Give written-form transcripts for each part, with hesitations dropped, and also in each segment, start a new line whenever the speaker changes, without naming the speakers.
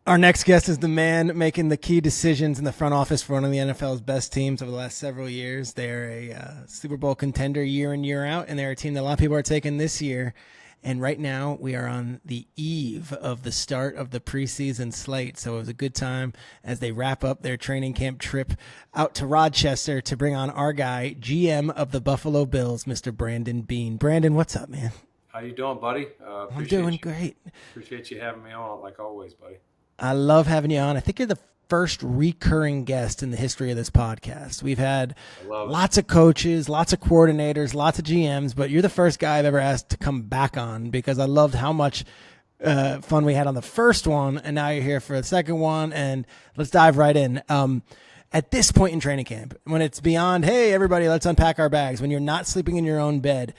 Our next guest is the man making the key decisions in the front office for one of the NFL's best teams over the last several years. They're a Super Bowl contender year in, year out, and they're a team that a lot of people are taking this year. And right now we are on the eve of the start of the preseason slate. So it was a good time as they wrap up their training camp trip out to Rochester to bring on our guy, GM of the Buffalo Bills, Mr. Brandon Beane. Brandon, what's up, man?
How you doing, buddy?
I'm doing great.
Appreciate you having me on, like always, buddy.
I love having you on. I think you're the first recurring guest in the history of this podcast. We've had lots of coaches, lots of coordinators, lots of GMs, but you're the first guy I've ever asked to come back on because I loved how much fun we had on the first one, and now you're here for the second one, and let's dive right in. At this point in training camp, when it's beyond, hey, everybody, let's unpack our bags, when you're not sleeping in your own bed,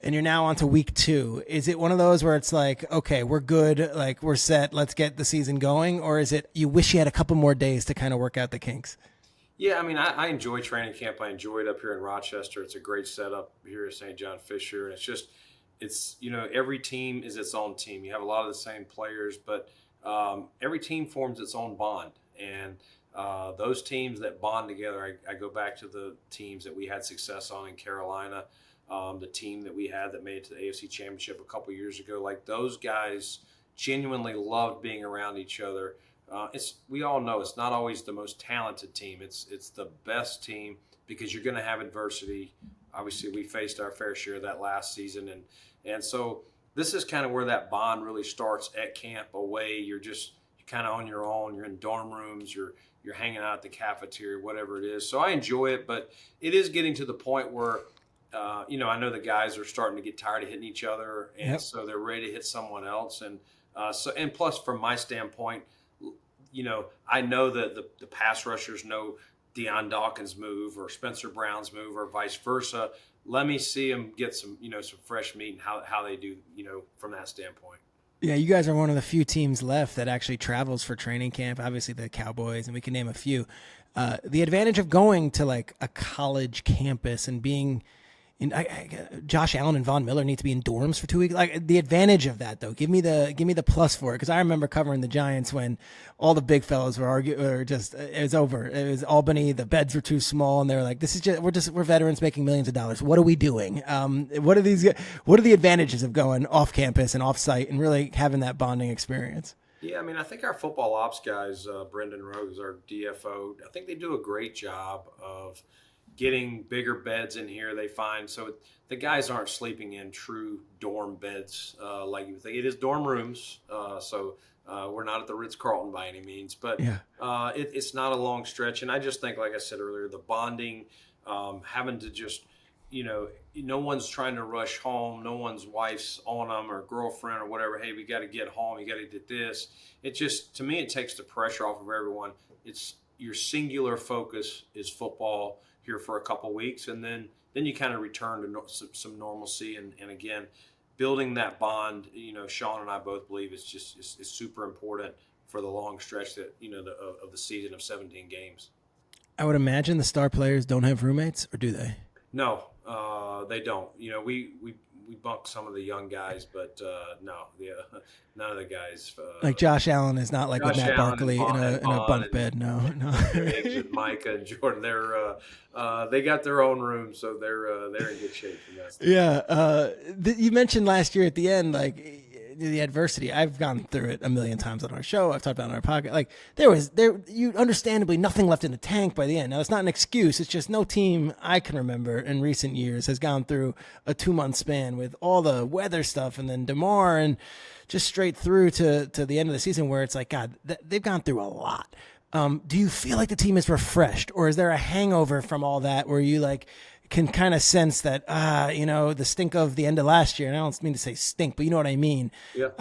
and you're now on to week 2, is it one of those where it's like, okay, we're good, like we're set, let's get the season going? Or is it you wish you had a couple more days to kind of work out the kinks?
Yeah, I mean, I enjoy training camp. I enjoy it up here in Rochester. It's a great setup here at St. John Fisher. And it's every team is its own team. You have a lot of the same players, but every team forms its own bond. And those teams that bond together, I go back to the teams that we had success on in Carolina. The team that we had that made it to the AFC Championship a couple years ago, like those guys genuinely loved being around each other. We all know it's not always the most talented team. It's the best team because you're going to have adversity. Obviously, we faced our fair share of that last season, and so this is kind of where that bond really starts at camp. Away, you're kind of on your own. You're in dorm rooms. You're hanging out at the cafeteria, whatever it is. So I enjoy it, but it is getting to the point where I know the guys are starting to get tired of hitting each other, and so they're ready to hit someone else. And and plus, from my standpoint, I know that the pass rushers know Deion Dawkins' move or Spencer Brown's move or vice versa. Let me see them get some fresh meat and how they do, from that standpoint.
Yeah, you guys are one of the few teams left that actually travels for training camp. Obviously, the Cowboys, and we can name a few. The advantage of going to like a college campus and being Josh Allen and Von Miller need to be in dorms for 2 weeks. Like the advantage of that, though, give me the plus for it, because I remember covering the Giants when all the big fellas were arguing, or just it was over. It was Albany. The beds were too small, and they were like, "This is we're veterans making millions of dollars. What are we doing? What are the advantages of going off campus and off site and really having that bonding experience?"
Yeah, I mean, I think our football ops guys, Brendan Rose, our DFO, I think they do a great job of getting bigger beds in here. They find so the guys aren't sleeping in true dorm beds like you think. It is dorm rooms, so we're not at the Ritz-Carlton by any means, but it's not a long stretch. And I just think, like I said earlier, the bonding, having to just no one's trying to rush home. No one's wife's on them or girlfriend or whatever. Hey, we got to get home. You got to get this. It just, to me, it takes the pressure off of everyone. It's your singular focus is football here for a couple weeks, and then you kind of return to some normalcy. And again, building that bond. Sean and I both believe it's super important for the long stretch that of the season of 17 games.
I would imagine the star players don't have roommates, or do they?
No, they don't. We bunked some of the young guys, but no, none of the guys.
Like Josh Allen is not like
Josh
with Matt
Allen
Barkley in a bunk bed. No.
Diggs and Micah and Jordan, they got their own room, so they're in good shape.
You mentioned last year at the end, like the adversity. I've gone through it a million times on our show. I've talked about it on our podcast. Like you understandably nothing left in the tank by the end. Now it's not an excuse. It's just no team I can remember in recent years has gone through a 2-month span with all the weather stuff and then DeMar and just straight through to the end of the season where it's like, God, they've gone through a lot. Do you feel like the team is refreshed, or is there a hangover from all that where you like can kind of sense that, the stink of the end of last year, and I don't mean to say stink, but you know what I mean,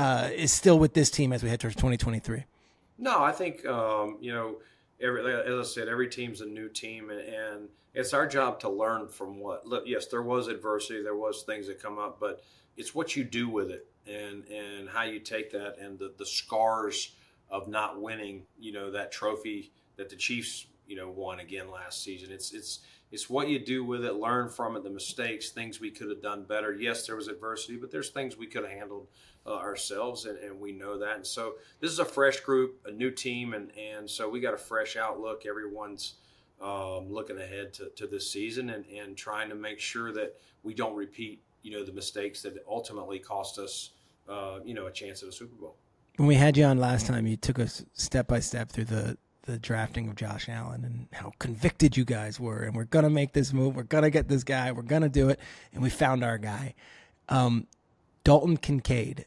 is still with this team as we head towards 2023?
No, I think, as I said, every team's a new team, and it's our job to learn from look, yes, there was adversity, there was things that come up, but it's what you do with it and how you take that and the scars of not winning, that trophy that the Chiefs, won again last season. It's what you do with it, learn from it, the mistakes, things we could have done better. Yes, there was adversity, but there's things we could have handled ourselves, and we know that. And so this is a fresh group, a new team, and so we got a fresh outlook. Everyone's looking ahead to this season and trying to make sure that we don't repeat, the mistakes that ultimately cost us, a chance at a Super Bowl.
When we had you on last time, you took us step by step through the drafting of Josh Allen and how convicted you guys were, and we're going to make this move. We're going to get this guy. We're going to do it. And we found our guy. Dalton Kincaid.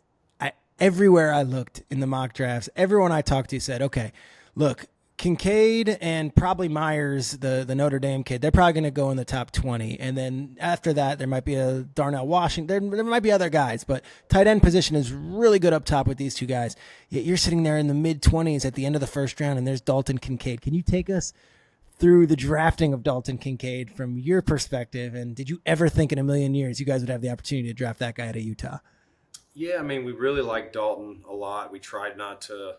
Everywhere I looked in the mock drafts, everyone I talked to said, okay, look, Kincaid and probably Myers, the Notre Dame kid, they're probably going to go in the top 20. And then after that, there might be a Darnell Washington. There might be other guys, but tight end position is really good up top with these two guys. Yet you're sitting there in the mid-20s at the end of the first round, and there's Dalton Kincaid. Can you take us through the drafting of Dalton Kincaid from your perspective? And did you ever think in a million years you guys would have the opportunity to draft that guy out of Utah?
Yeah, I mean, we really liked Dalton a lot. We tried not to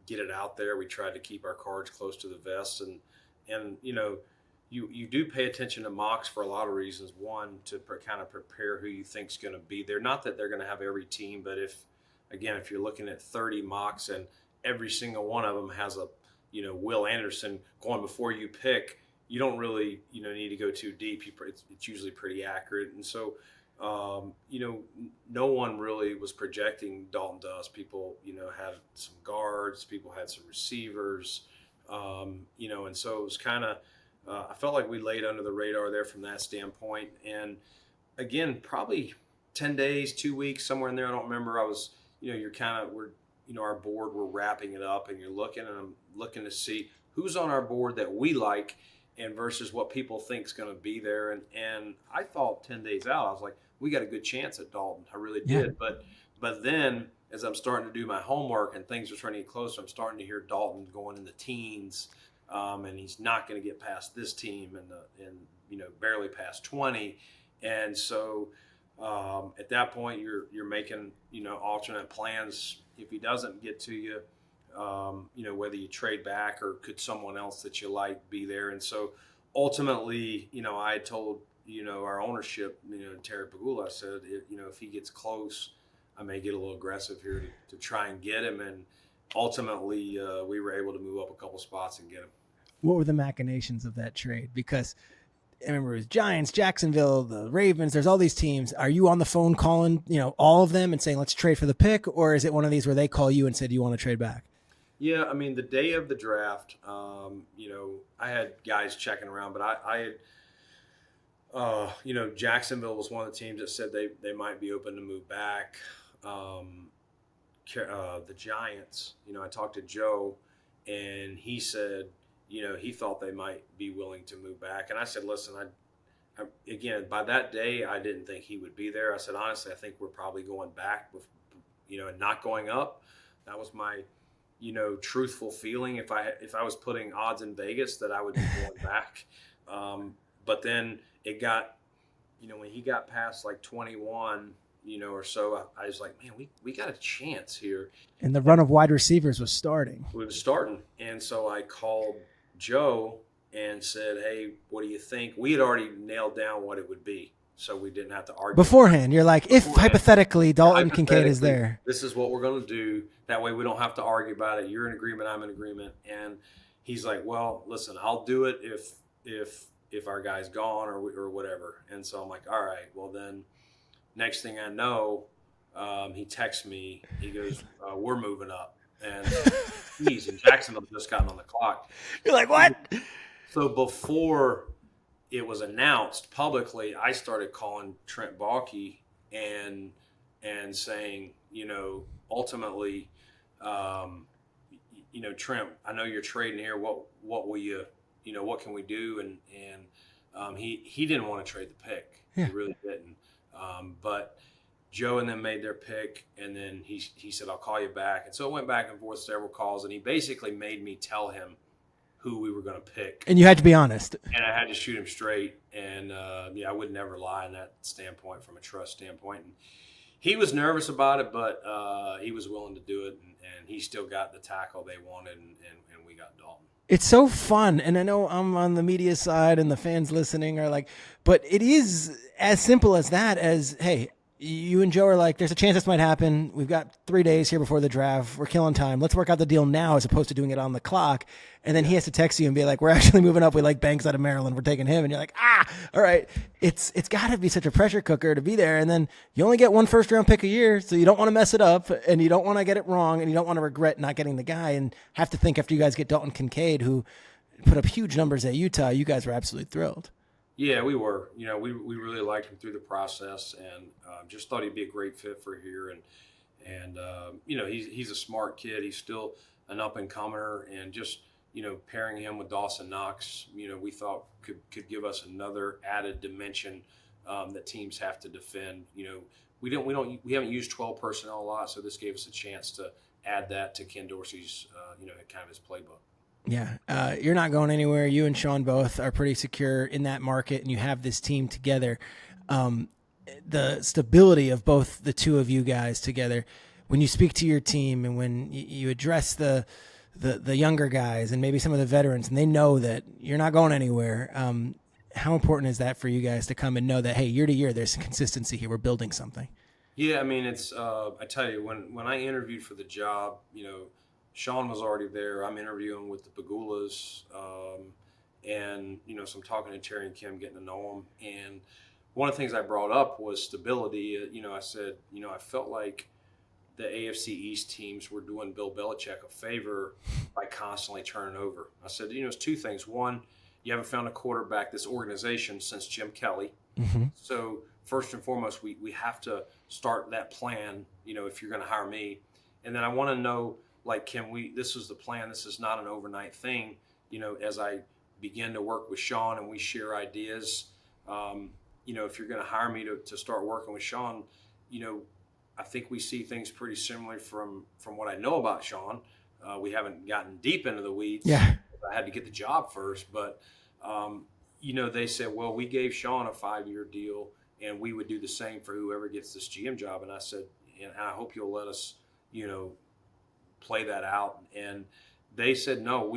get it out there. We tried to keep our cards close to the vest, and you do pay attention to mocks for a lot of reasons. One, to kind of prepare who you think's going to be there. Not that they're going to have every team, but if you're looking at 30 mocks and every single one of them has a Will Anderson going before you pick, you don't really need to go too deep. It's usually pretty accurate, and so. No one really was projecting Dalton to us. People, had some guards, people had some receivers, and so it was kind of, I felt like we laid under the radar there from that standpoint. And again, probably 10 days, 2 weeks, somewhere in there. I don't remember. I was, our board, we're wrapping it up, and you're looking, and I'm looking to see who's on our board that we like and versus what people think is going to be there. And I thought 10 days out, I was like, we got a good chance at Dalton. I really did. Yeah. But then as I'm starting to do my homework and things are starting to get closer, I'm starting to hear Dalton going in the teens, and he's not going to get past this team and barely past 20. And so at that point, you're making alternate plans if he doesn't get to you. Whether you trade back or could someone else that you like be there. And so ultimately, I had told, our ownership, Terry Pagula, I said, if he gets close, I may get a little aggressive here to try and get him. And ultimately, we were able to move up a couple spots and get him.
What were the machinations of that trade? Because I remember it was Giants, Jacksonville, the Ravens, there's all these teams. Are you on the phone calling, all of them and saying, let's trade for the pick? Or is it one of these where they call you and said, you want to trade back?
Yeah, I mean, the day of the draft, I had guys checking around, but I had, Jacksonville was one of the teams that said they might be open to move back. The Giants, I talked to Joe, and he said, he thought they might be willing to move back. And I said, listen, again, by that day, I didn't think he would be there. I said, honestly, I think we're probably going back, and not going up. That was my truthful feeling. If I was putting odds in Vegas, that I would be going back. But then it got, when he got past like 21, or so, I was like, man, we got a chance here.
And the run of wide receivers was starting.
We was starting. And so I called Joe and said, hey, what do you think? We had already nailed down what it would be, so we didn't have to argue.
Beforehand, you're like, if hypothetically Dalton Kincaid is there.
This is what we're going to do. That way we don't have to argue about it. You're in agreement, I'm in agreement. And he's like, well, listen, I'll do it if our guy's gone or whatever. And so I'm like, all right, well then next thing I know, he texts me. He goes, we're moving up. And geez, and Jacksonville just gotten on the clock.
You're like, what?
So before it was announced publicly, I started calling Trent Baalke and saying, ultimately, Trent, I know you're trading here. What will you, what can we do? And he didn't want to trade the pick. Yeah. He really didn't. But Joe and them made their pick, and then he said, I'll call you back. And so it went back and forth several calls, and he basically made me tell him who we were going to pick.
And you had to be honest.
And I had to shoot him straight. And, I would never lie in that standpoint, from a trust standpoint. And He was nervous about it, but he was willing to do it, and he still got the tackle they wanted, and we got Dalton.
It's so fun, and I know I'm on the media side and the fans listening are like, but it is as simple as that, as, hey, you and Joe are like, there's a chance this might happen. We've got 3 days here before the draft. We're killing time. Let's work out the deal now as opposed to doing it on the clock. And then he has to text you and be like, we're actually moving up. We like Banks out of Maryland. We're taking him. And you're like, all right. It's got to be such a pressure cooker to be there. And then you only get one first-round pick a year, so you don't want to mess it up, and you don't want to get it wrong, and you don't want to regret not getting the guy and have to think after you guys get Dalton Kincaid, who put up huge numbers at Utah, you guys were absolutely thrilled.
Yeah, we were. We really liked him through the process, and just thought he'd be a great fit for here. And he's a smart kid. He's still an up and comer, and just pairing him with Dawson Knox, we thought could give us another added dimension that teams have to defend. We haven't used 12 personnel a lot, so this gave us a chance to add that to Ken Dorsey's kind of his playbook.
Yeah, you're not going anywhere. You and Sean both are pretty secure in that market, and you have this team together. The stability of both the two of you guys together, when you speak to your team and when you address the younger guys and maybe some of the veterans, and they know that you're not going anywhere, how important is that for you guys to come and know that, hey, year to year, there's some consistency here. We're building something.
Yeah, I mean, it's I tell you, when I interviewed for the job, Sean was already there. I'm interviewing with the Pagulas, and so I'm talking to Terry and Kim, getting to know them. And one of the things I brought up was stability. I said, I felt like the AFC East teams were doing Bill Belichick a favor by constantly turning over. I said, it's two things. One, you haven't found a quarterback, this organization, since Jim Kelly.
Mm-hmm.
So first and foremost, we have to start that plan, if you're going to hire me. And then I want to know, like, this is the plan. This is not an overnight thing. As I begin to work with Sean and we share ideas, if you're going to hire me to start working with Sean, I think we see things pretty similar from what I know about Sean. We haven't gotten deep into the weeds.
Yeah.
I had to get the job first, but they said, well, we gave Sean a 5-year deal and we would do the same for whoever gets this GM job. And I said, and I hope you'll let us, play that out. And they said, no,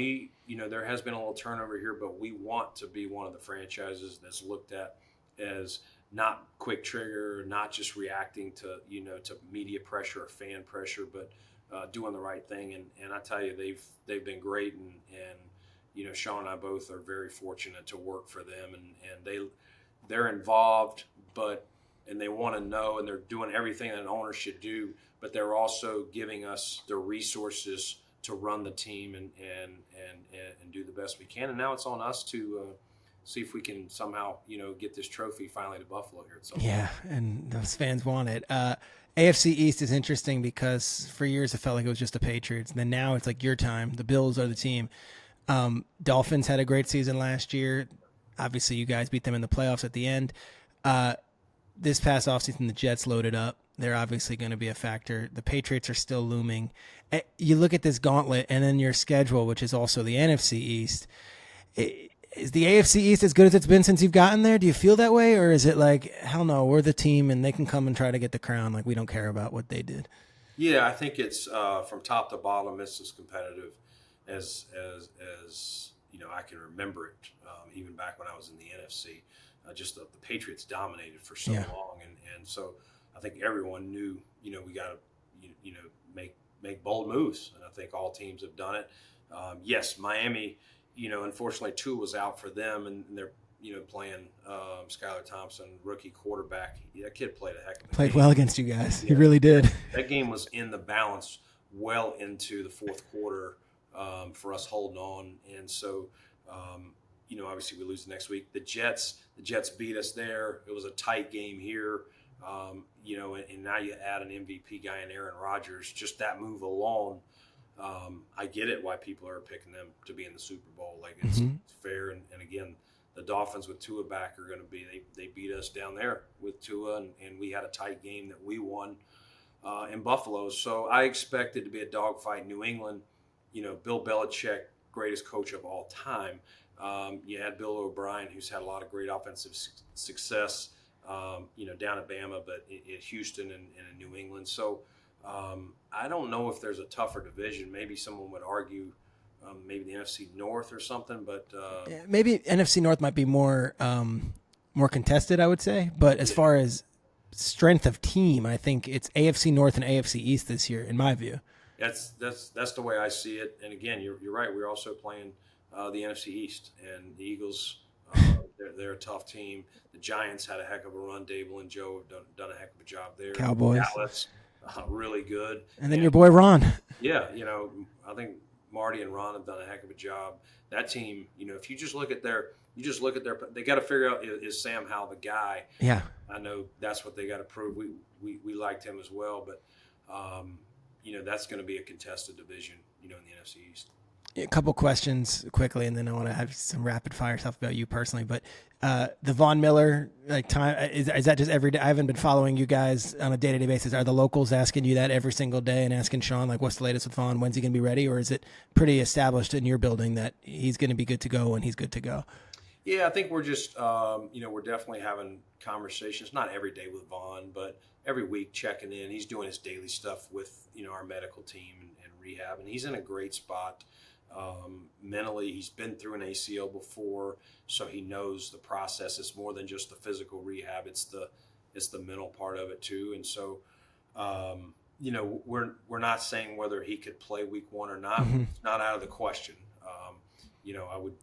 there has been a little turnover here, but we want to be one of the franchises that's looked at as not quick trigger, not just reacting to, to media pressure or fan pressure, but doing the right thing. And I tell you, they've been great. And Sean and I both are very fortunate to work for them, and they're involved, and they want to know, and they're doing everything that an owner should do, but they're also giving us the resources to run the team and do the best we can. And now it's on us to see if we can somehow, get this trophy finally to Buffalo here at some point.
Yeah, and those fans want it. AFC East is interesting because for years it felt like it was just the Patriots, and then now it's like your time. The Bills are the team. Dolphins had a great season last year. Obviously, you guys beat them in the playoffs at the end. This past offseason, the Jets loaded up. They're obviously going to be a factor. The Patriots are still looming. You look at this gauntlet and then your schedule, which is also the NFC East. Is the AFC East as good as it's been since you've gotten there? Do you feel that way? Or is it like, hell no, we're the team and they can come and try to get the crown. Like, we don't care about what they did.
Yeah, I think it's from top to bottom, it's as competitive as I can remember it, even back when I was in the NFC. Just the Patriots dominated for so long, and so I think everyone knew, we got to, make bold moves, and I think all teams have done it. Yes, Miami, unfortunately, Tua was out for them, and they're playing Skylar Thompson, rookie quarterback. That kid played a heck of a game.
Played well against you guys. Yeah. He really did.
That game was in the balance well into the fourth quarter for us holding on, and so. Obviously we lose the next week. The Jets beat us there. It was a tight game here, and now you add an MVP guy in Aaron Rodgers. Just that move alone, I get it why people are picking them to be in the Super Bowl. Like it's fair. And again, the Dolphins with Tua back are going to be. They beat us down there with Tua, and we had a tight game that we won in Buffalo. So I expect it to be a dogfight. New England, Bill Belichick, greatest coach of all time. You had Bill O'Brien, who's had a lot of great offensive success down at Bama, but in Houston and in New England. So I don't know if there's a tougher division. Maybe someone would argue maybe the NFC North or something, but
maybe NFC North might be more contested, I would say. But as far as strength of team, I think it's AFC North and AFC East this year, in my view.
That's the way I see it. And again, you're right. We're also playing the NFC East, and the Eagles. They're a tough team. The Giants had a heck of a run. Dable and Joe have done a heck of a job there.
Cowboys,
Dallas, really good.
And then your boy Ron.
Yeah, I think Marty and Ron have done a heck of a job. That team, if you just look at their, they got to figure out, is Sam Howell the guy?
Yeah,
I know that's what they got to prove. We liked him as well, but that's going to be a contested division, in the NFC East.
A couple questions quickly, and then I want to have some rapid fire stuff about you personally. But the Von Miller time is that just every day? I haven't been following you guys on a day-to-day basis. Are the locals asking you that every single day and asking Sean what's the latest with Von? When's he going to be ready, or is it pretty established in your building that he's going to be good to go when he's good to go?
Yeah, I think we're just we're definitely having conversations. Not every day with Von, but every week checking in. He's doing his daily stuff with our medical team and rehab, and he's in a great spot. Mentally, he's been through an ACL before, so he knows the process. It's more than just the physical rehab; it's the mental part of it too. And so, we're not saying whether he could play week one or not.
Mm-hmm.
It's not out of the question. I would,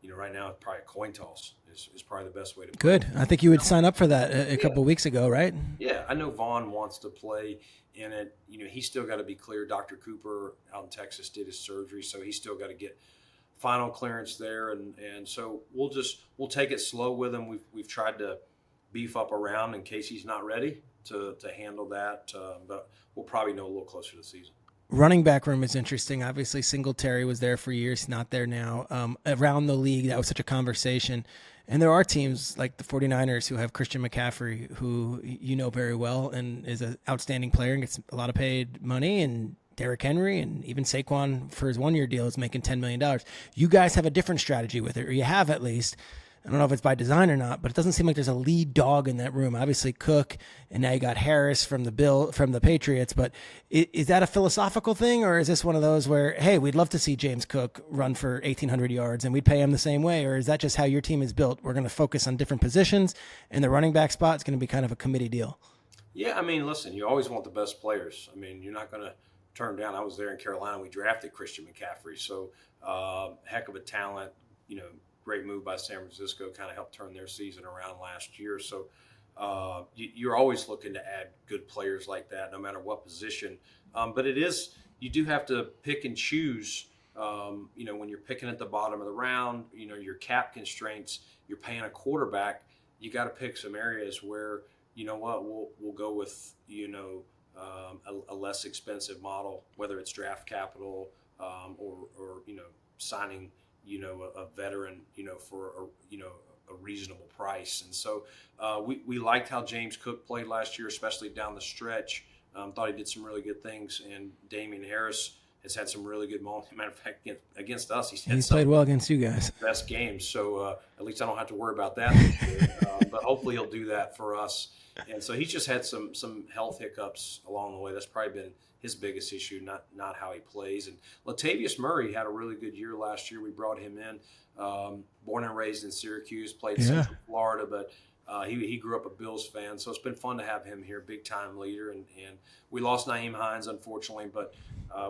right now, probably a coin toss is probably the best way to play.
Good. I think you would sign up for that a couple of weeks ago, right?
Yeah, I know Vaughn wants to play in it. He's still got to be clear. Dr. Cooper out in Texas did his surgery, so he's still got to get final clearance there. And so we'll take it slow with him. We've tried to beef up around in case he's not ready to handle that, but we'll probably know a little closer to the season.
Running back room is interesting. Obviously, Singletary was there for years, not there now. Around the league, that was such a conversation. And there are teams like the 49ers who have Christian McCaffrey, who very well and is an outstanding player and gets a lot of paid money, and Derrick Henry and even Saquon for his one-year deal is making $10 million. You guys have a different strategy with it, or you have at least. I don't know if it's by design or not, but it doesn't seem like there's a lead dog in that room. Obviously Cook, and now you got Harris from the Patriots. But is that a philosophical thing, or is this one of those where, hey, we'd love to see James Cook run for 1,800 yards and we'd pay him the same way? Or is that just how your team is built? We're going to focus on different positions, and the running back spot is going to be kind of a committee deal.
Yeah, listen, you always want the best players. You're not going to turn down. I was there in Carolina. We drafted Christian McCaffrey, so heck of a talent. Great move by San Francisco, kind of helped turn their season around last year. So you're always looking to add good players like that, no matter what position. But you do have to pick and choose. When you're picking at the bottom of the round, your cap constraints, you're paying a quarterback. You got to pick some areas where we'll go with a less expensive model, whether it's draft capital or signing a veteran for a reasonable price. And so we liked how James Cook played last year, especially down the stretch. Thought he did some really good things, and Damian Harris has had some really good moments. Matter of fact, against us, he's
played well against you guys.
Best games. So at least I don't have to worry about that this year. But hopefully he'll do that for us. And so he's just had some health hiccups along the way. That's probably been his biggest issue, not how he plays. And Latavius Murray had a really good year last year. We brought him in, born and raised in Syracuse, played in Central Florida, but he grew up a Bills fan. So it's been fun to have him here, big-time leader. And we lost Nyheim Hines, unfortunately, but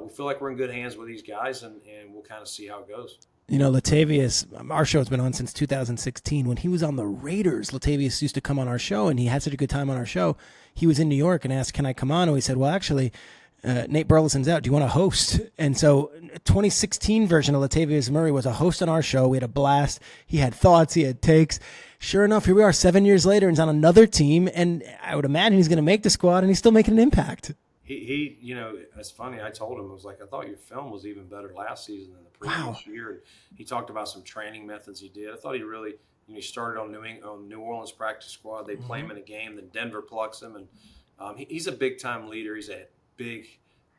we feel like we're in good hands with these guys, and we'll kind of see how it goes.
Latavius, our show's been on since 2016. When he was on the Raiders, Latavius used to come on our show, and he had such a good time on our show. He was in New York and asked, can I come on? And we said, well, actually, Nate Burleson's out. Do you want to host? And so 2016 version of Latavius Murray was a host on our show. We had a blast. He had thoughts. He had takes. Sure enough, here we are 7 years later, and he's on another team, and I would imagine he's going to make the squad, and he's still making an impact.
He it's funny. I told him, I was like, I thought your film was even better last season than the previous year. And he talked about some training methods he did. I thought he really, he started on New Orleans practice squad. They play him in a game, then Denver plucks him, and he's a big time leader. He's a big,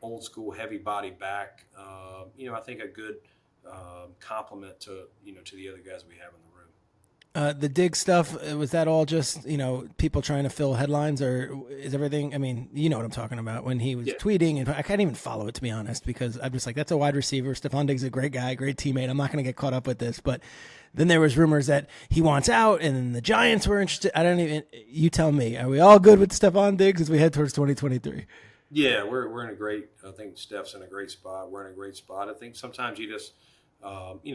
old school, heavy body back. I think a good compliment to to the other guys we have in the room.
The Diggs stuff, was that all just, people trying to fill headlines, or is everything, I mean, you know what I'm talking about, when he was
Yeah.
tweeting, and I can't even follow it, to be honest, because I'm just like, that's a wide receiver. Stefan Diggs is a great guy, great teammate. I'm not going to get caught up with this. But then there was rumors that he wants out, and then the Giants were interested. I don't even, you tell me, are we all good with Stefan Diggs as we head towards 2023?
Yeah, we're in a great. I think Steph's in a great spot. We're in a great spot. I think sometimes you just,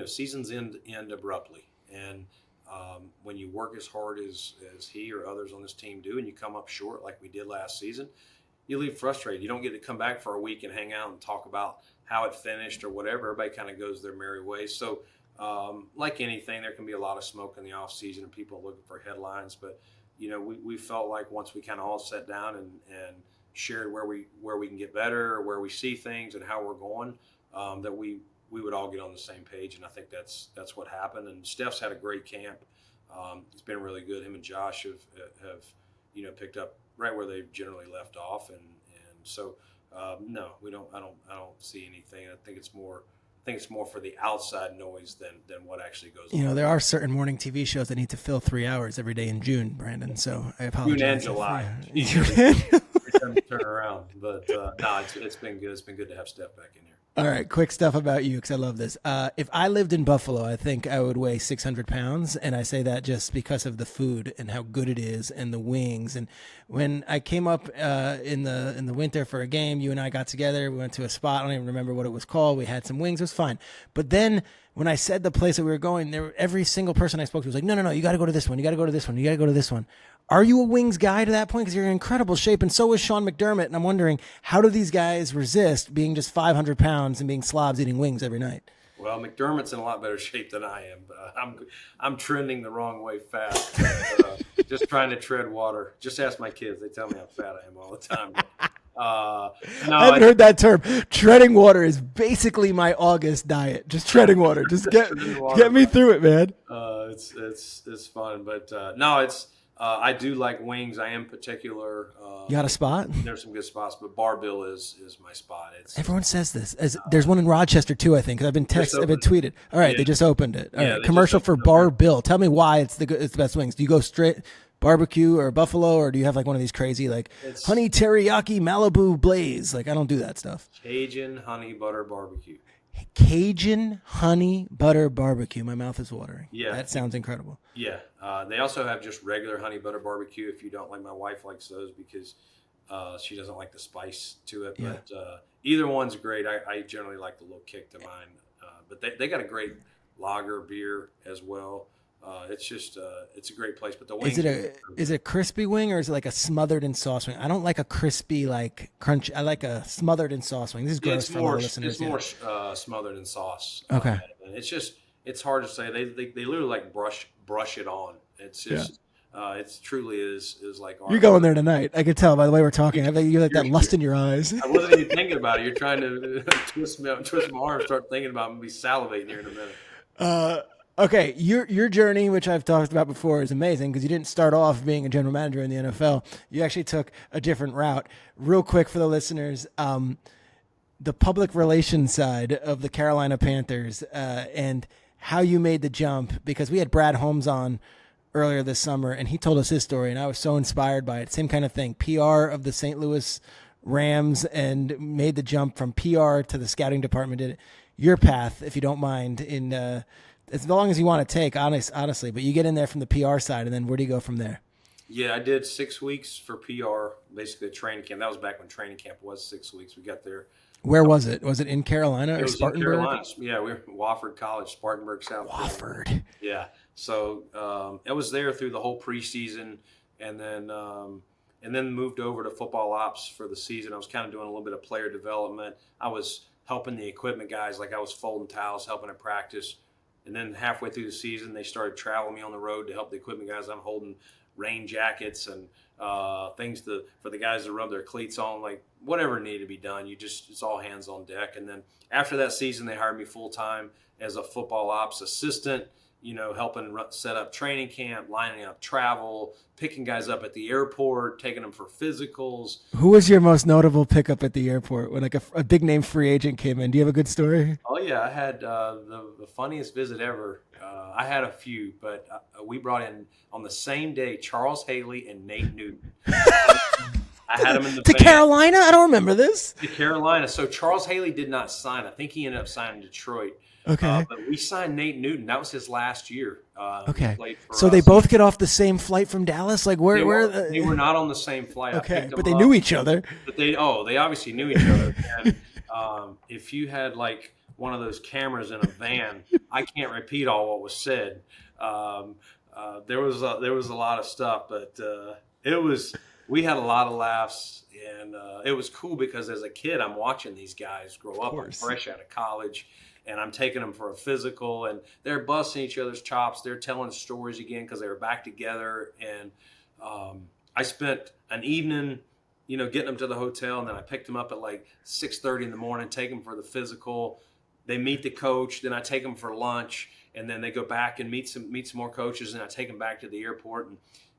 seasons end abruptly, and when you work as hard as he or others on this team do, and you come up short like we did last season, you leave frustrated. You don't get to come back for a week and hang out and talk about how it finished or whatever. Everybody kind of goes their merry way. So, like anything, there can be a lot of smoke in the off season and people looking for headlines. But we felt like once we kind of all sat down and shared where we can get better, where we see things, and how we're going, that we would all get on the same page. And I think that's what happened. And Steph's had a great camp. It's been really good. Him and Josh have picked up right where they've generally left off. And so no, we don't. I don't see anything. I think it's more for the outside noise than what actually goes on.
There are certain morning TV shows that need to fill 3 hours every day in June, Brandon. So I apologize.
June and July. Every time you turn around. But no, it's been good. It's been good to have Steph back in here.
All right, quick stuff about you, because I love this. If I lived in Buffalo, I think I would weigh 600 pounds, and I say that just because of the food and how good it is, and the wings. And when I came up in the winter for a game, you and I got together. We went to a spot. I don't even remember what it was called. We had some wings. It was fine. But then when I said the place that we were going, every single person I spoke to was like, no, you got to go to this one. You got to go to this one. You got to go to this one. Are you a wings guy to that point? Because you're in incredible shape, and so is Sean McDermott. And I'm wondering, how do these guys resist being just 500 pounds and being slobs eating wings every night?
Well, McDermott's in a lot better shape than I am. I'm trending the wrong way fast. Just trying to tread water. Just ask my kids; they tell me how fat I am all the time. No,
I haven't heard that term. Treading water is basically my August diet. Just treading water. Just get me through it, man.
It's fun, but no, it's. I do like wings. I am particular.
You got a spot?
There's some good spots, but Bar-Bill is my spot.
Everyone says this. There's one in Rochester too, I think. I've been tweeted. All right, they just opened it. All right, commercial for Bar-Bill. Tell me why it's the best wings. Do you go straight barbecue or buffalo, or do you have like one of these crazy honey teriyaki Malibu blaze? I don't do that stuff.
Cajun honey butter barbecue.
Cajun honey butter barbecue. My mouth is watering.
Yeah.
That sounds incredible.
Yeah. They also have just regular honey butter barbecue if you don't like. My wife likes those because she doesn't like the spice to it.
Yeah.
But either one's great. I generally like the little kick to mine. But they got a great lager beer as well. It's just it's a great place. But the wings
is it a crispy wing, or is it like a smothered in sauce wing? I don't like a crispy crunch. I like a smothered in sauce wing. This is gross for our listeners.
It's more smothered in sauce.
Okay.
And it's hard to say. They literally brush it on. It's just it truly is like.
You're going there tonight. I can tell by the way we're talking. I think you have that lust in your eyes.
I wasn't even thinking about it. You're trying to twist my arm and start thinking about it and be salivating here in a minute.
Okay, your journey, which I've talked about before, is amazing because you didn't start off being a general manager in the NFL. You actually took a different route. Real quick for the listeners, the public relations side of the Carolina Panthers and how you made the jump, because we had Brad Holmes on earlier this summer, and he told us his story, and I was so inspired by it. Same kind of thing, PR of the St. Louis Rams, and made the jump from PR to the scouting department. Did it. Your path, if you don't mind, in as long as you want to take, honestly, but you get in there from the PR side, and then where do you go from there?
Yeah, I did 6 weeks for PR, basically a training camp. That was back when training camp was 6 weeks. We got there.
Where was it? Was it in Carolina or Spartanburg?
In Carolina. Yeah, we were at Wofford College, Spartanburg, South
Wofford.
Carolina. Yeah. So I was there through the whole preseason, and then moved over to football ops for the season. I was kind of doing a little bit of player development. I was helping the equipment guys, like I was folding towels, helping at practice. And then halfway through the season, they started traveling me on the road to help the equipment guys. I'm holding rain jackets and things for the guys to rub their cleats on, like whatever needed to be done. It's all hands on deck. And then after that season, they hired me full time as a football ops assistant. helping set up training camp, lining up travel, picking guys up at the airport, taking them for physicals.
Who was your most notable pickup at the airport when like a big name free agent came in? Do you have a good story?
Oh yeah, I had the funniest visit ever. I had a few, but we brought in on the same day Charles Haley and Nate Newton. I had them in the
to
van.
Carolina. I don't remember this.
To Carolina. So Charles Haley did not sign. I think he ended up signing Detroit.
Okay.
But we signed Nate Newton. That was his last year.
Okay. So they both get off the same flight from Dallas? Like
they were not on the same flight.
Okay, but they knew each other.
But they obviously knew each other. And if you had like one of those cameras in a van, I can't repeat all what was said. There was a lot of stuff, but we had a lot of laughs, and it was cool because as a kid, I'm watching these guys grow up. I'm fresh out of college. And I'm taking them for a physical, and they're busting each other's chops. They're telling stories again because they were back together. And I spent an evening, getting them to the hotel, and then I picked them up at like 6:30 in the morning, take them for the physical. They meet the coach, then I take them for lunch, and then they go back and meet some more coaches, and I take them back to the airport.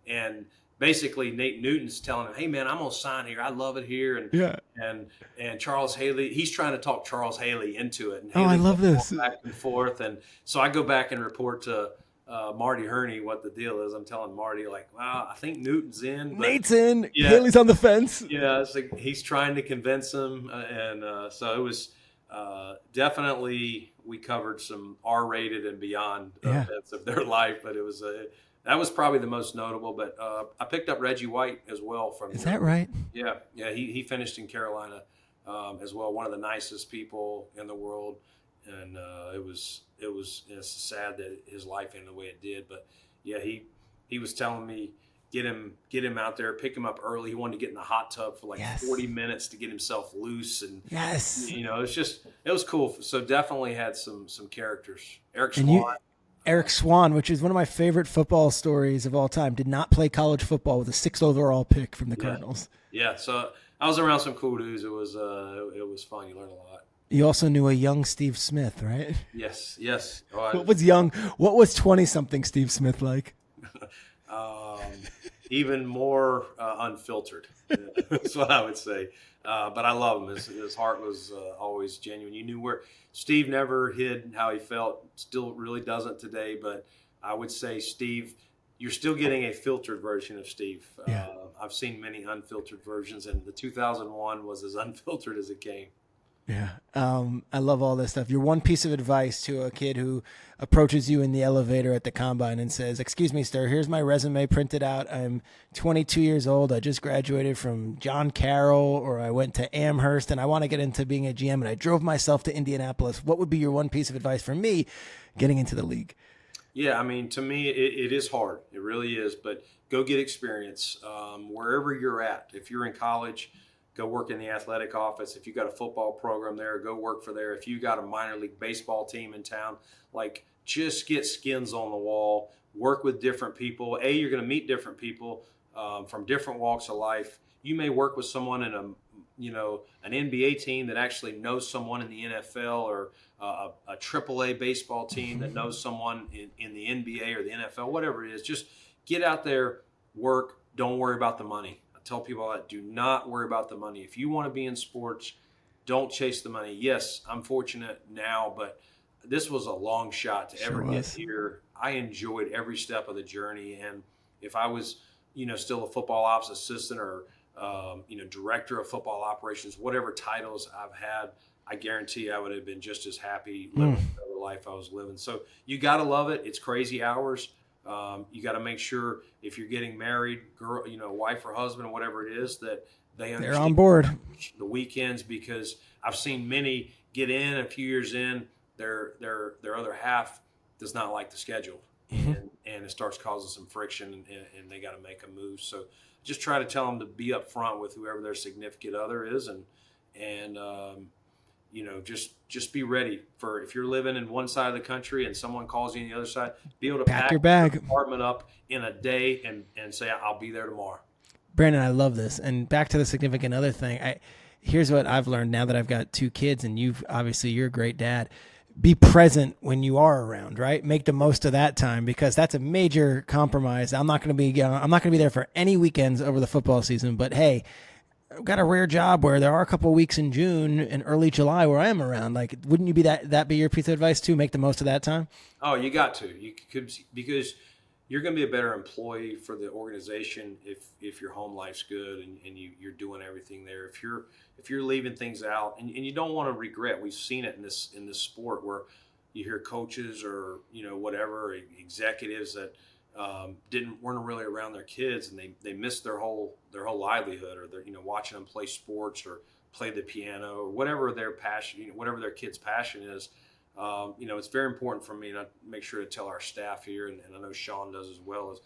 And basically Nate Newton's telling him, hey man, I'm gonna sign here. I love it here. And Charles Haley, he's trying to talk Charles Haley into it. And
I love this.
Back and forth. And so I go back and report to Marty Herney what the deal is. I'm telling Marty, like, wow, I think Newton's in. But,
Nate's in. Yeah, Haley's on the fence.
Yeah, it's like he's trying to convince him. So it was definitely, we covered some R-rated and beyond events of their life, but it was that was probably the most notable, but I picked up Reggie White as well. Is
that right?
Yeah. He finished in Carolina as well. One of the nicest people in the world, and it's sad that his life ended the way it did. But yeah, he was telling me get him out there, pick him up early. He wanted to get in the hot tub for like 40 minutes to get himself loose, and it was cool. So definitely had some characters.
Eric Swan, which is one of my favorite football stories of all time, did not play college football with a 6th overall pick from the Cardinals.
Yeah, so I was around some cool dudes. It was fun. You learn a lot.
You also knew a young Steve Smith, right?
Yes.
What was 20-something Steve Smith like?
Even more unfiltered. That's what I would say. But I love him. His heart was always genuine. You knew where Steve never hid how he felt. Still really doesn't today. But I would say, Steve, you're still getting a filtered version of Steve.
Yeah.
I've seen many unfiltered versions, and the 2001 was as unfiltered as it came.
Yeah. I love all this stuff. Your one piece of advice to a kid who approaches you in the elevator at the combine and says, excuse me, sir, here's my resume printed out. I'm 22 years old. I just graduated from John Carroll, or I went to Amherst, and I want to get into being a GM, and I drove myself to Indianapolis. What would be your one piece of advice for me getting into the league?
Yeah, I mean, to me, it is hard. It really is. But go get experience wherever you're at. If you're in college, go work in the athletic office. If you got a football program there, go work for there. If you got a minor league baseball team in town, like, just get skins on the wall, work with different people. You're going to meet different people from different walks of life. You may work with someone in an NBA team that actually knows someone in the NFL, or a AAA baseball team that knows someone in the NBA or the NFL, whatever it is. Just get out there, work. Don't worry about the money. Tell people that do not worry about the money. If you want to be in sports, don't chase the money. Yes, I'm fortunate now, but this was a long shot to ever get here. I enjoyed every step of the journey. And if I was, still a football ops assistant or, director of football operations, whatever titles I've had, I guarantee I would have been just as happy living the life I was living. So you got to love it. It's crazy hours. You got to make sure if you're getting married, girl, wife or husband, whatever it is, that they're
on board
the weekends, because I've seen many get in a few years in, their other half does not like the schedule, and it starts causing some friction, and they got to make a move. So just try to tell them to be up front with whoever their significant other is, and just be ready for, if you're living in one side of the country and someone calls you on the other side, be able to pack
your bag,
your apartment up in a day and say, I'll be there tomorrow.
Brandon, I love this. And back to the significant other thing. Here's what I've learned now that I've got 2 kids, and you're a great dad. be present when you are around, right? Make the most of that time, because that's a major compromise. I'm not going to be there for any weekends over the football season, but hey, I've got a rare job where there are a couple of weeks in June and early July where I am around. Like, wouldn't you be that be your piece of advice too? Make the most of that time?
Oh, you got to. You could, because you're going to be a better employee for the organization if your home life's good and you're doing everything there. If you're leaving things out and you don't want to regret. We've seen it in this sport where you hear coaches or whatever executives that weren't really around their kids, and they missed their whole livelihood, or they're watching them play sports or play the piano or whatever their passion, whatever their kid's passion is. It's very important for me to make sure to tell our staff here, and I know Sean does as well, is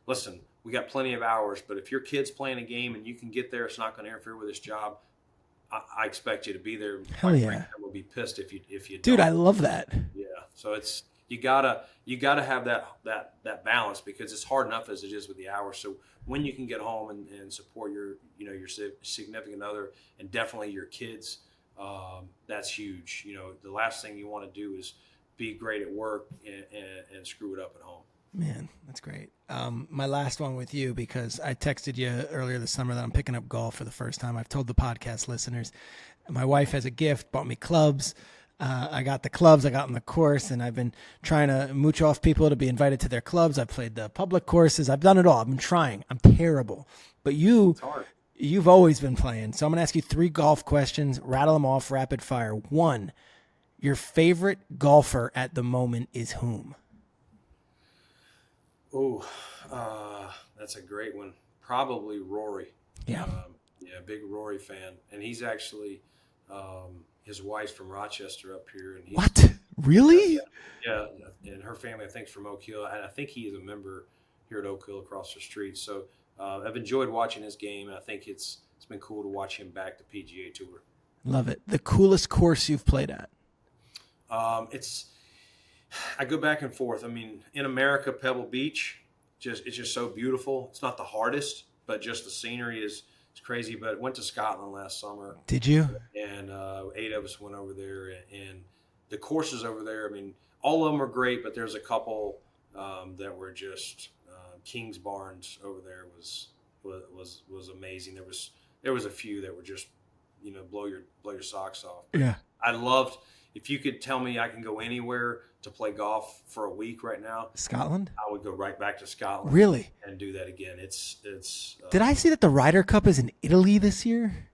listen, we got plenty of hours, but if your kid's playing a game and you can get there, it's not going to interfere with his job. I expect you to be there.
Hell yeah.
We'll be pissed if you don't.
Dude, I love that.
Yeah. So it's you gotta have that balance, because it's hard enough as it is with the hours. So when you can get home and support your significant other and definitely your kids, that's huge. The last thing you want to do is be great at work and screw it up at home.
Man, that's great. My last one with you, because I texted you earlier this summer that I'm picking up golf for the first time. I've told the podcast listeners, my wife has a gift, bought me clubs. I got the clubs, I got on the course, and I've been trying to mooch off people to be invited to their clubs. I've played the public courses. I've done it all. I've been trying. I'm terrible. But you've always been playing. So I'm going to ask you 3 golf questions, rattle them off rapid fire. 1, your favorite golfer at the moment is whom?
Oh, that's a great one. Probably Rory.
Yeah.
Big Rory fan. And he's actually, his wife's from Rochester up here. And
What? Really?
Yeah. And her family, I think, is from Oak Hill. And I think he is a member here at Oak Hill across the street. So I've enjoyed watching his game. And I think it's been cool to watch him back the PGA Tour.
Love it. The coolest course you've played at?
I go back and forth. I mean, in America, Pebble Beach, it's just so beautiful. It's not the hardest, but just the scenery is crazy. But went to Scotland last summer.
Did you?
And 8 of us went over there, and the courses over there, I mean, all of them are great, but there's a couple that were just King's Barnes over there was amazing. There was a few that were just blow your socks off.
Yeah.
I loved. If you could tell me I can go anywhere to play golf for a week right now,
Scotland,
I would go right back to Scotland.
Really?
And do that again. It's.
Did I see that the Ryder Cup is in Italy this year?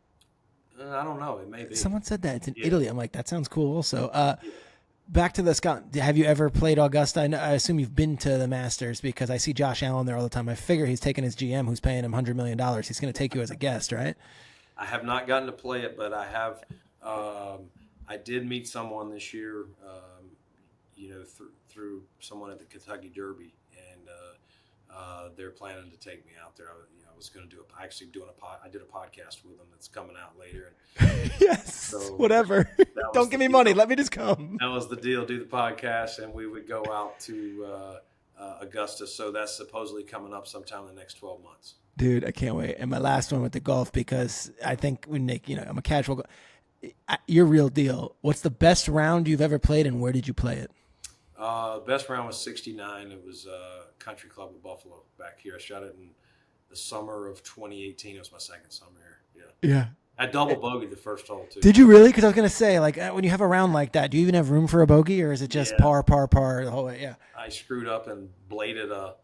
I don't know. It may be.
Someone said that it's in Italy. I'm like, that sounds cool. Also, back to the Scotland. Have you ever played Augusta? I assume you've been to the Masters, because I see Josh Allen there all the time. I figure he's taking his GM, who's paying him $100 million. He's going to take you as a guest, right?
I have not gotten to play it, but I have. I did meet someone this year, through someone at the Kentucky Derby, and they're planning to take me out there. I was going to I did a podcast with them that's coming out later. And
yes,
so
whatever. Don't give me money. Let me just come.
That was the deal. Do the podcast, and we would go out to Augusta. So that's supposedly coming up sometime in the next 12 months.
Dude, I can't wait. And my last one with the golf, because I think Nick, I'm a casual. Your real deal. What's the best round you've ever played, and where did you play it?
Best round was 69. It was Country Club of Buffalo back here. I shot it in the summer of 2018. It was my second summer here.
Yeah.
I double bogeyed the first hole too.
Did you really? Because I was gonna say, like, when you have a round like that, do you even have room for a bogey, or is it just par the whole way? Yeah.
I screwed up and bladed a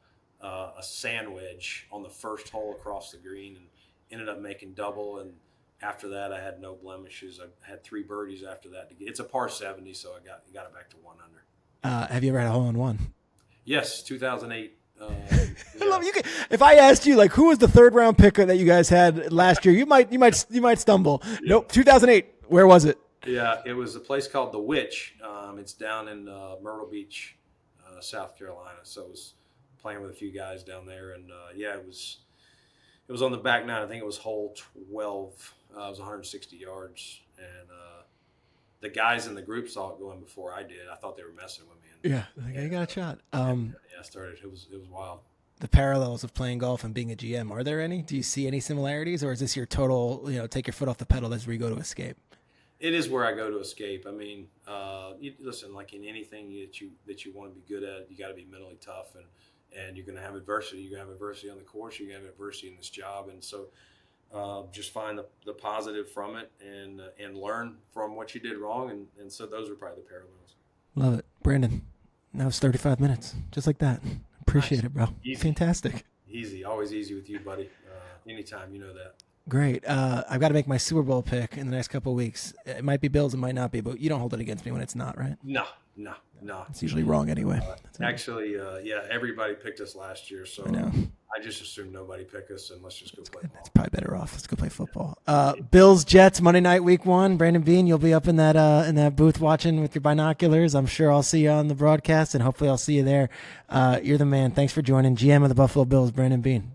sand wedge on the first hole across the green, and ended up making double. And after that, I had no blemishes. I had 3 birdies after that. It's a par 70, so I got it back to 1 under.
Have you ever had a hole-in-one?
Yes, 2008.
I love you. If I asked you, like, who was the 3rd round picker that you guys had last year, you might stumble. Yeah. Nope, 2008. Where was it?
Yeah, it was a place called The Witch. It's down in Myrtle Beach, South Carolina. So I was playing with a few guys down there, and it was on the back 9. I think it was hole 12. It was 160 yards, and the guys in the group saw it going before I did. I thought they were messing with me.
I got a shot.
I started. It was wild.
The parallels of playing golf and being a GM, are there any? Do you see any similarities, or is this your total, take your foot off the pedal as we go to escape?
it is where I go to escape. I mean, listen, like in anything that you want to be good at, you got to be mentally tough, and you're going to have adversity. You're going to have adversity on the course. You're going to have adversity in this job, and so just find the positive from it and learn from what you did wrong. And so those are probably the parallels.
Love it, Brandon. That was 35 minutes, just like that. Appreciate it, bro.
Easy.
Fantastic.
Easy, always easy with you, buddy. Anytime, you know that.
Great. I've got to make my Super Bowl pick in the next couple of weeks. It might be Bills, it might not be, but you don't hold it against me when it's not, right?
No.
It's usually wrong anyway.
Actually, everybody picked us last year, so
I know.
I just assumed nobody picked us, and let's just go play ball.
That's probably better off. Let's go play football. Bills, Jets, Monday night, week 1. Brandon Beane, you'll be up in that booth watching with your binoculars. I'm sure I'll see you on the broadcast, and hopefully I'll see you there. You're the man. Thanks for joining. GM of the Buffalo Bills, Brandon Beane.